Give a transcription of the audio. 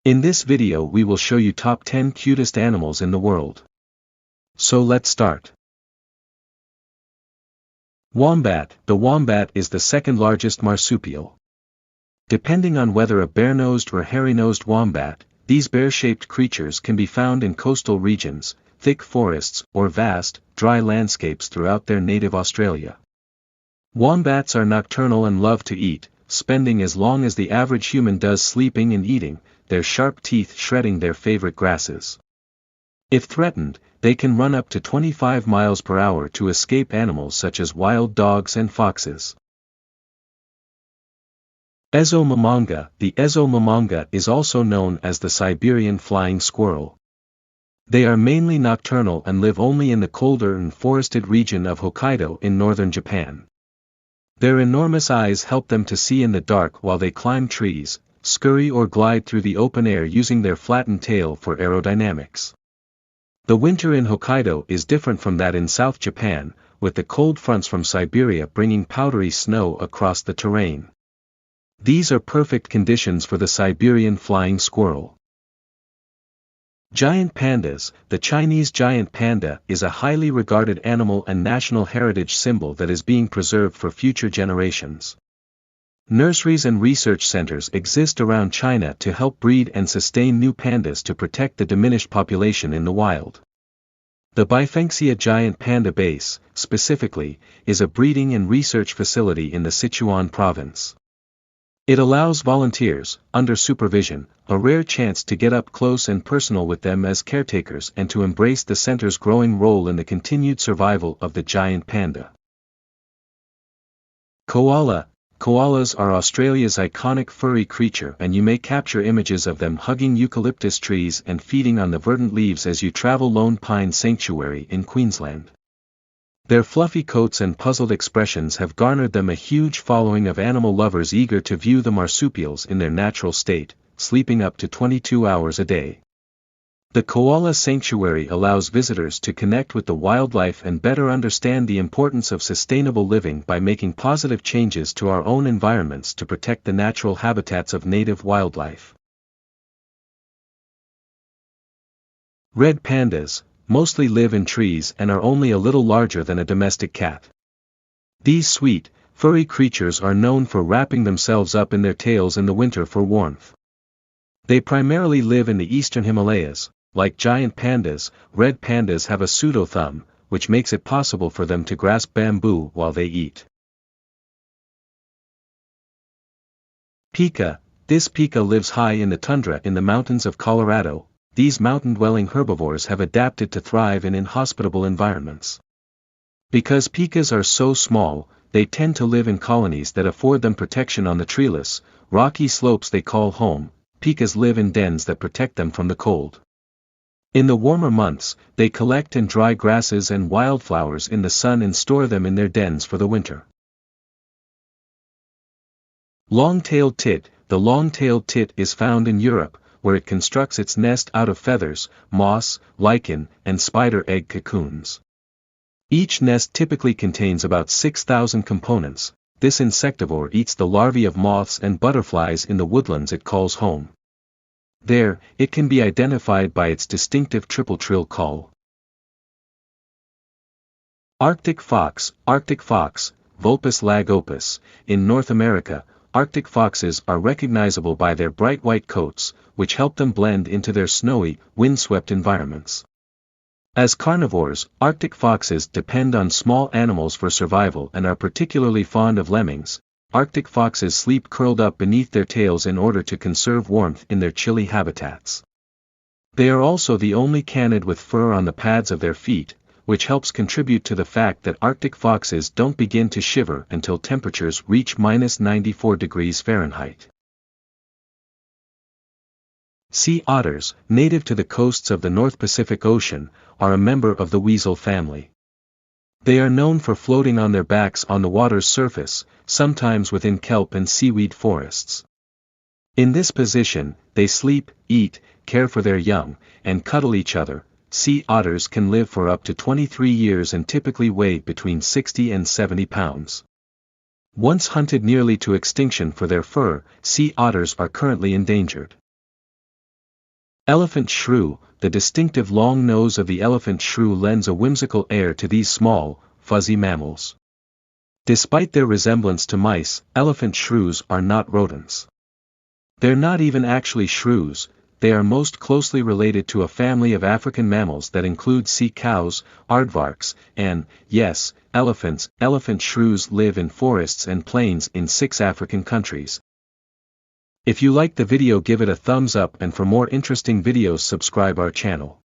In this video we will show you top 10 cutest animals in the world. So let's start. Wombat. The wombat is the second largest marsupial. Depending on whether a bare-nosed or hairy-nosed wombat, these bear-shaped creatures can be found in coastal regions, thick forests, or vast, dry landscapes throughout their native Australia. Wombats are nocturnal and love to eat, spending as long as the average human does sleeping and eating, their sharp teeth shredding their favorite grasses. If threatened, they can run up to 25 miles per hour to escape animals such as wild dogs and foxes. Ezomamanga. The ezomamanga is also known as the Siberian flying squirrel. They are mainly nocturnal and live only in the colder and forested region of Hokkaido in northern Japan. Their enormous eyes help them to see in the dark while they climb trees, scurry or glide through the open air using their flattened tail for aerodynamics. The winter in Hokkaido is different from that in South Japan, with the cold fronts from Siberia bringing powdery snow across the terrain. These are perfect conditions for the Siberian flying squirrel. Giant pandas. The Chinese giant panda is a highly regarded animal and national heritage symbol that is being preserved for future generations. Nurseries and research centers exist around China to help breed and sustain new pandas to protect the diminished population in the wild. The Bifenxia giant panda base, specifically, is a breeding and research facility in the Sichuan province. It allows volunteers, under supervision, a rare chance to get up close and personal with them as caretakers and to embrace the center's growing role in the continued survival of the giant panda. Koala. Koalas are Australia's iconic furry creature, and you may capture images of them hugging eucalyptus trees and feeding on the verdant leaves as you travel Lone Pine Sanctuary in Queensland. Their fluffy coats and puzzled expressions have garnered them a huge following of animal lovers eager to view the marsupials in their natural state, sleeping up to 22 hours a day. The Koala Sanctuary allows visitors to connect with the wildlife and better understand the importance of sustainable living by making positive changes to our own environments to protect the natural habitats of native wildlife. Red pandas mostly live in trees and are only a little larger than a domestic cat. These sweet, furry creatures are known for wrapping themselves up in their tails in the winter for warmth. They primarily live in the eastern Himalayas. Like giant pandas, red pandas have a pseudo-thumb, which makes it possible for them to grasp bamboo while they eat. Pika. This pika lives high in the tundra in the mountains of Colorado. These mountain-dwelling herbivores have adapted to thrive in inhospitable environments. Because pikas are so small, they tend to live in colonies that afford them protection on the treeless, rocky slopes they call home. Pikas live in dens that protect them from the cold. In the warmer months, they collect and dry grasses and wildflowers in the sun and store them in their dens for the winter. Long-tailed tit. The long-tailed tit is found in Europe, where it constructs its nest out of feathers, moss, lichen, and spider egg cocoons. Each nest typically contains about 6,000 components. This insectivore eats the larvae of moths and butterflies in the woodlands it calls home. There, it can be identified by its distinctive triple trill call. Arctic fox. Arctic fox, Vulpes lagopus. In North America, Arctic foxes are recognizable by their bright white coats, which help them blend into their snowy, windswept environments. As carnivores, Arctic foxes depend on small animals for survival and are particularly fond of lemmings. Arctic foxes sleep curled up beneath their tails in order to conserve warmth in their chilly habitats. They are also the only canid with fur on the pads of their feet, which helps contribute to the fact that Arctic foxes don't begin to shiver until temperatures reach -94 degrees Fahrenheit. Sea otters, native to the coasts of the North Pacific Ocean, are a member of the weasel family. They are known for floating on their backs on the water's surface, sometimes within kelp and seaweed forests. In this position, they sleep, eat, care for their young, and cuddle each other. Sea otters can live for up to 23 years and typically weigh between 60 and 70 pounds. Once hunted nearly to extinction for their fur, sea otters are currently endangered. Elephant shrew. The distinctive long nose of the elephant shrew lends a whimsical air to these small, fuzzy mammals. Despite their resemblance to mice, elephant shrews are not rodents. They're not even actually shrews. They are most closely related to a family of African mammals that include sea cows, aardvarks, and, yes, elephants. Elephant shrews live in forests and plains in 6 African countries. If you liked the video, give it a thumbs up, and for more interesting videos subscribe our channel.